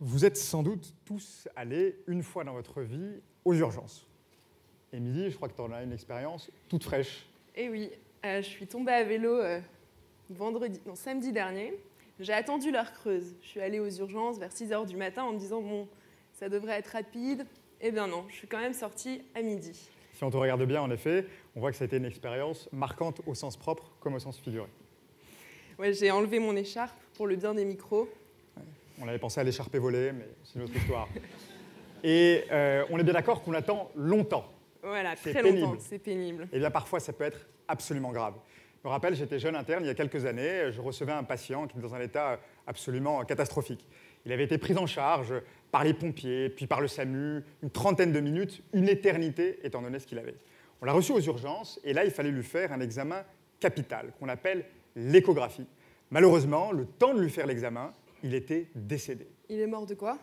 Vous êtes sans doute tous allés une fois dans votre vie aux urgences. Émilie, je crois que tu en as une expérience toute fraîche. Eh oui, je suis tombée à vélo samedi dernier. J'ai attendu l'heure creuse. Je suis allée aux urgences vers 6 h du matin en me disant « bon, ça devrait être rapide ». Eh bien non, je suis quand même sortie à midi. Si on te regarde bien, en effet, on voit que ça a été une expérience marquante au sens propre comme au sens figuré. Ouais, j'ai enlevé mon écharpe pour le bien des micros. Ouais. On avait pensé à l'écharpe volée, mais c'est une autre histoire. Et on est bien d'accord qu'on attend longtemps. Voilà, très longtemps, c'est pénible. Et bien parfois, ça peut être absolument grave. Je me rappelle, j'étais jeune interne il y a quelques années, je recevais un patient qui était dans un état absolument catastrophique. Il avait été pris en charge par les pompiers, puis par le SAMU, une trentaine de minutes, une éternité étant donné ce qu'il avait. On l'a reçu aux urgences et là, il fallait lui faire un examen capital qu'on appelle l'échographie. Malheureusement, le temps de lui faire l'examen, il était décédé. Il est mort de quoi ?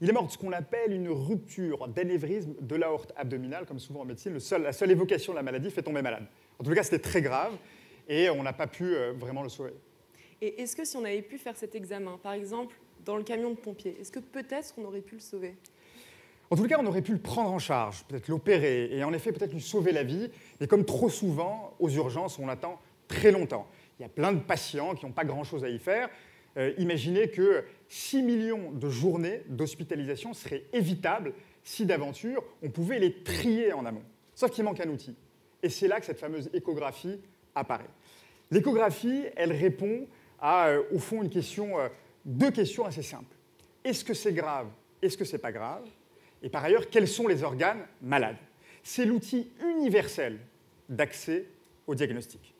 Il est mort de ce qu'on appelle une rupture d'anévrisme de l'aorte abdominale, comme souvent en médecine, la seule évocation de la maladie fait tomber malade. En tout cas, c'était très grave et on n'a pas pu vraiment le sauver. Et est-ce que si on avait pu faire cet examen, par exemple, dans le camion de pompiers, est-ce que peut-être on aurait pu le sauver ? En tout cas, on aurait pu le prendre en charge, peut-être l'opérer et en effet peut-être lui sauver la vie. Et comme trop souvent, aux urgences, on attend très longtemps. Il y a plein de patients qui n'ont pas grand-chose à y faire. Imaginez que 6 millions de journées d'hospitalisation seraient évitables si d'aventure on pouvait les trier en amont. Sauf qu'il manque un outil. Et c'est là que cette fameuse échographie apparaît. L'échographie, elle répond à, au fond, deux questions assez simples. Est-ce que c'est grave ? Est-ce que c'est pas grave ? Et par ailleurs, quels sont les organes malades ? C'est l'outil universel d'accès au diagnostic.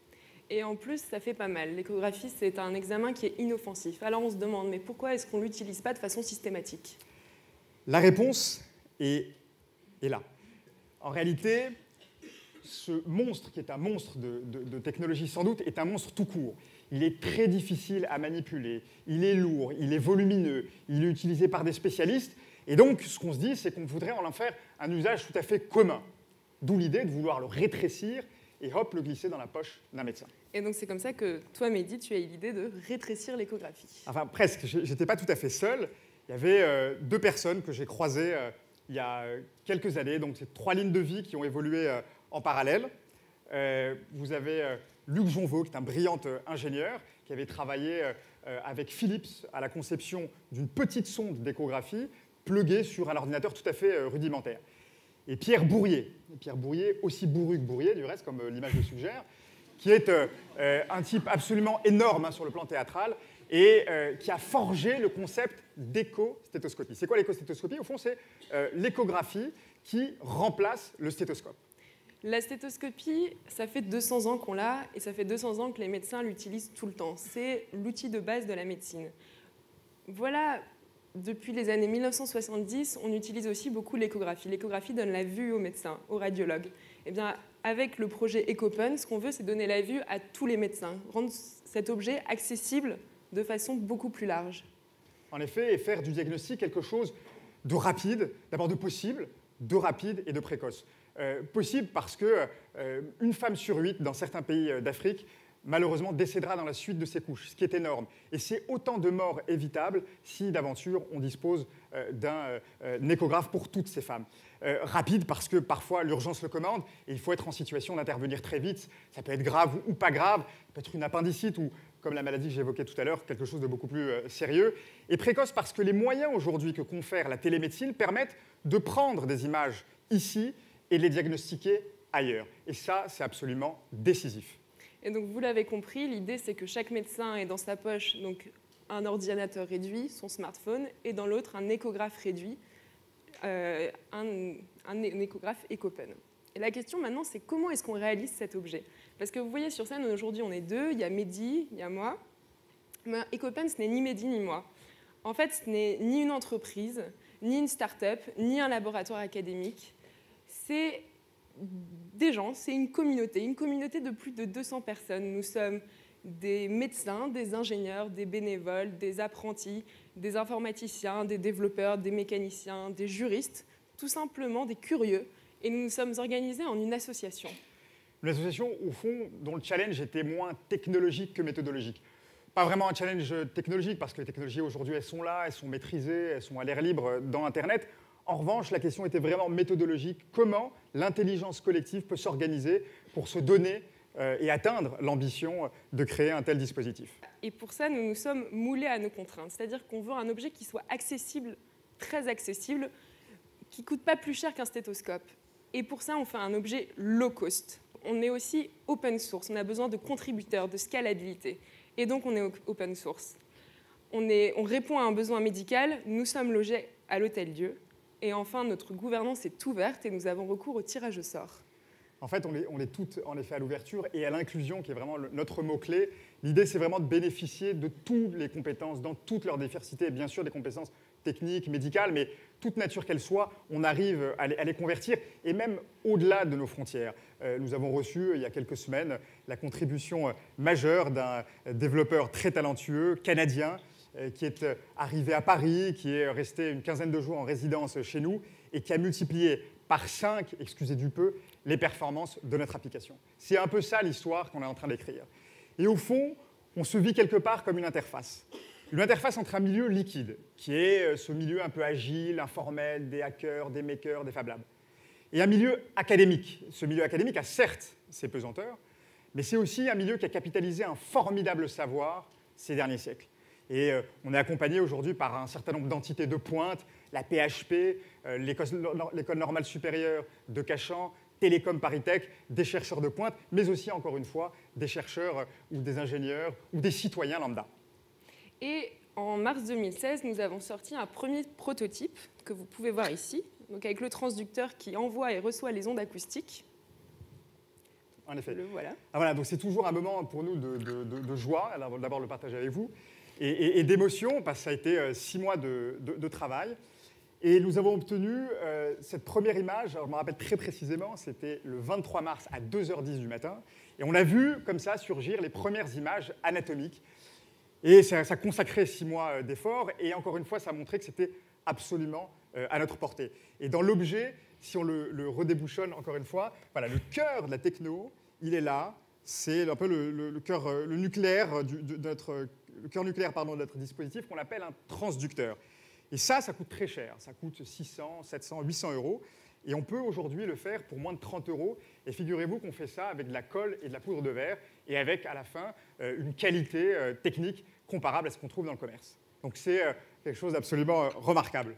Et en plus, ça fait pas mal. L'échographie, c'est un examen qui est inoffensif. Alors on se demande, mais pourquoi est-ce qu'on ne l'utilise pas de façon systématique ? La réponse est là. En réalité, ce monstre, qui est un monstre de technologie sans doute, est un monstre tout court. Il est très difficile à manipuler, il est lourd, il est volumineux, il est utilisé par des spécialistes. Et donc, ce qu'on se dit, c'est qu'on voudrait en faire un usage tout à fait commun. D'où l'idée de vouloir le rétrécir et hop, le glisser dans la poche d'un médecin. Et donc c'est comme ça que toi, Mehdi, tu as eu l'idée de rétrécir l'échographie. Enfin, presque. Je n'étais pas tout à fait seul. Il y avait deux personnes que j'ai croisées il y a quelques années. Donc c'est 3 lignes de vie qui ont évolué en parallèle. Vous avez Luc Jonvaux, qui est un brillant ingénieur, qui avait travaillé avec Philips à la conception d'une petite sonde d'échographie pluguée sur un ordinateur tout à fait rudimentaire. Et Pierre Bourrier, aussi bourru que Bourrier, du reste, comme l'image le suggère, qui est un type absolument énorme sur le plan théâtral et qui a forgé le concept d'échostétoscopie. C'est quoi l'échostétoscopie ? Au fond, c'est l'échographie qui remplace le stéthoscope. La stéthoscopie, ça fait 200 ans qu'on l'a et ça fait 200 ans que les médecins l'utilisent tout le temps. C'est l'outil de base de la médecine. Voilà. Depuis les années 1970, on utilise aussi beaucoup l'échographie. L'échographie donne la vue aux médecins, aux radiologues. Eh bien, avec le projet EchoPen, ce qu'on veut, c'est donner la vue à tous les médecins, rendre cet objet accessible de façon beaucoup plus large. En effet, et faire du diagnostic quelque chose de rapide, d'abord de possible, de rapide et de précoce. Possible parce qu'une femme sur 8 dans certains pays d'Afrique malheureusement décédera dans la suite de ses couches, ce qui est énorme. Et c'est autant de morts évitables si d'aventure on dispose d'un échographe pour toutes ces femmes. Rapide parce que parfois l'urgence le commande et il faut être en situation d'intervenir très vite. Ça peut être grave ou pas grave, ça peut être une appendicite ou, comme la maladie que j'évoquais tout à l'heure, quelque chose de beaucoup plus sérieux. Et précoce parce que les moyens aujourd'hui que confère la télémédecine permettent de prendre des images ici et de les diagnostiquer ailleurs. Et ça, c'est absolument décisif. Et donc, vous l'avez compris, l'idée, c'est que chaque médecin ait dans sa poche donc, un ordinateur réduit, son smartphone, et dans l'autre, un échographe réduit, un échographe EchoPen. Et la question maintenant, c'est comment est-ce qu'on réalise cet objet ? Parce que vous voyez sur scène, aujourd'hui, on est deux, il y a Mehdi, il y a moi. Mais EchoPen, ce n'est ni Mehdi ni moi. En fait, ce n'est ni une entreprise, ni une start-up, ni un laboratoire académique. C'est des gens, c'est une communauté de plus de 200 personnes. Nous sommes des médecins, des ingénieurs, des bénévoles, des apprentis, des informaticiens, des développeurs, des mécaniciens, des juristes, tout simplement des curieux. Et nous nous sommes organisés en une association. Une association, au fond, dont le challenge était moins technologique que méthodologique. Pas vraiment un challenge technologique, parce que les technologies aujourd'hui, elles sont là, elles sont maîtrisées, elles sont à l'air libre dans Internet. En revanche, la question était vraiment méthodologique. Comment l'intelligence collective peut s'organiser pour se donner et atteindre l'ambition de créer un tel dispositif? Et pour ça, nous nous sommes moulés à nos contraintes. C'est-à-dire qu'on veut un objet qui soit accessible, très accessible, qui ne coûte pas plus cher qu'un stéthoscope. Et pour ça, on fait un objet low cost. On est aussi open source. On a besoin de contributeurs, de scalabilité. Et donc, on est open source. On répond à un besoin médical. Nous sommes logés à l'Hôtel-Dieu. Et enfin, notre gouvernance est ouverte et nous avons recours au tirage au sort. En fait, on est toutes, en effet, à l'ouverture et à l'inclusion, qui est vraiment notre mot-clé. L'idée, c'est vraiment de bénéficier de toutes les compétences, dans toute leur diversité, bien sûr des compétences techniques, médicales, mais toute nature qu'elles soient, on arrive à les convertir, et même au-delà de nos frontières. Nous avons reçu, il y a quelques semaines, la contribution majeure d'un développeur très talentueux, canadien, qui est arrivé à Paris, qui est resté une quinzaine de jours en résidence chez nous, et qui a multiplié par 5, excusez du peu, les performances de notre application. C'est un peu ça l'histoire qu'on est en train d'écrire. Et au fond, on se vit quelque part comme une interface. Une interface entre un milieu liquide, qui est ce milieu un peu agile, informel, des hackers, des makers, des Fab Labs, et un milieu académique. Ce milieu académique a certes ses pesanteurs, mais c'est aussi un milieu qui a capitalisé un formidable savoir ces derniers siècles. Et on est accompagné aujourd'hui par un certain nombre d'entités de pointe, la PHP, l'École normale supérieure de Cachan, Télécom ParisTech, des chercheurs de pointe, mais aussi, encore une fois, des chercheurs ou des ingénieurs ou des citoyens lambda. Et en mars 2016, nous avons sorti un premier prototype que vous pouvez voir ici, donc avec le transducteur qui envoie et reçoit les ondes acoustiques. En effet. Le voilà. Ah, voilà, donc c'est toujours un moment pour nous de joie, d'abord le partager avec vous, et d'émotion, parce que ça a été 6 mois de travail. Et nous avons obtenu cette première image, alors je me rappelle très précisément, c'était le 23 mars à 2h10 du matin, et on a vu comme ça surgir les premières images anatomiques. Et ça consacrait 6 mois d'efforts, et encore une fois, ça montrait que c'était absolument à notre portée. Et dans l'objet, si on le redébouchonne encore une fois, voilà, le cœur de la techno, il est là, c'est un peu le cœur nucléaire le cœur nucléaire de notre dispositif qu'on appelle un transducteur. Et ça coûte très cher, ça coûte 600, 700, 800 euros, et on peut aujourd'hui le faire pour moins de 30 euros. Et figurez-vous qu'on fait ça avec de la colle et de la poudre de verre, et avec, à la fin, une qualité technique comparable à ce qu'on trouve dans le commerce. Donc c'est quelque chose d'absolument remarquable.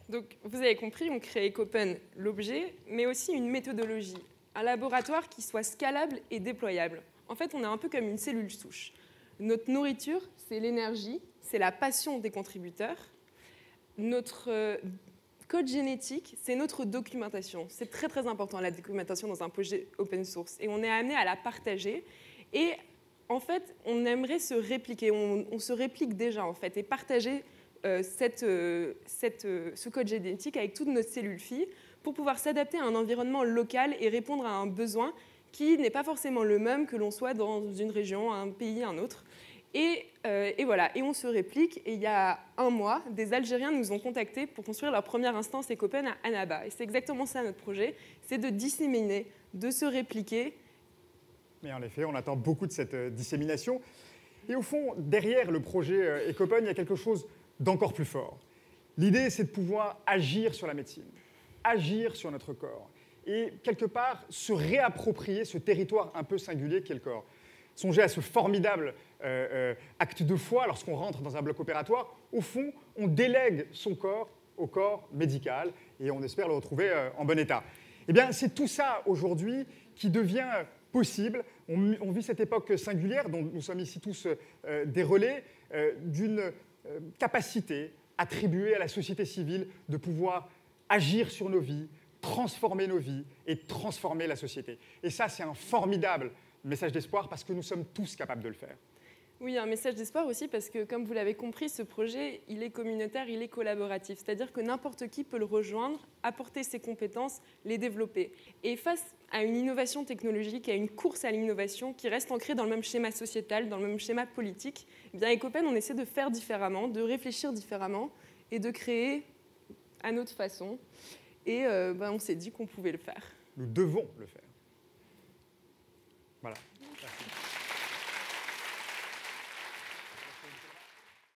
Donc vous avez compris, on crée Ecopen l'objet, mais aussi une méthodologie, un laboratoire qui soit scalable et déployable. En fait, on est un peu comme une cellule souche. Notre nourriture, c'est l'énergie, c'est la passion des contributeurs. Notre code génétique, c'est notre documentation. C'est très très important, la documentation dans un projet open source. Et on est amené à la partager. Et en fait, on aimerait se répliquer. On se réplique déjà, en fait, et partager ce code génétique avec toutes nos cellules filles pour pouvoir s'adapter à un environnement local et répondre à un besoin qui n'est pas forcément le même que l'on soit dans une région, un pays, un autre. Et voilà, et on se réplique. Et il y a 1 mois, des Algériens nous ont contactés pour construire leur première instance Ecopen à Annaba. Et c'est exactement ça notre projet, c'est de disséminer, de se répliquer. Mais en effet, on attend beaucoup de cette dissémination. Et au fond, derrière le projet Ecopen, il y a quelque chose d'encore plus fort. L'idée, c'est de pouvoir agir sur la médecine, agir sur notre corps, et quelque part se réapproprier ce territoire un peu singulier qu'est le corps. Songez à ce formidable acte de foi lorsqu'on rentre dans un bloc opératoire. Au fond, on délègue son corps au corps médical et on espère le retrouver en bon état. Eh bien, c'est tout ça aujourd'hui qui devient possible. On vit cette époque singulière dont nous sommes ici tous des relais d'une capacité attribuée à la société civile de pouvoir agir sur nos vies, transformer nos vies et transformer la société. Et ça, c'est un formidable message d'espoir parce que nous sommes tous capables de le faire. Oui, un message d'espoir aussi parce que, comme vous l'avez compris, ce projet, il est communautaire, il est collaboratif. C'est-à-dire que n'importe qui peut le rejoindre, apporter ses compétences, les développer. Et face à une innovation technologique, à une course à l'innovation qui reste ancrée dans le même schéma sociétal, dans le même schéma politique, eh bien, Ecopen, on essaie de faire différemment, de réfléchir différemment et de créer à notre façon. Et on s'est dit qu'on pouvait le faire. Nous devons le faire. Voilà. Merci.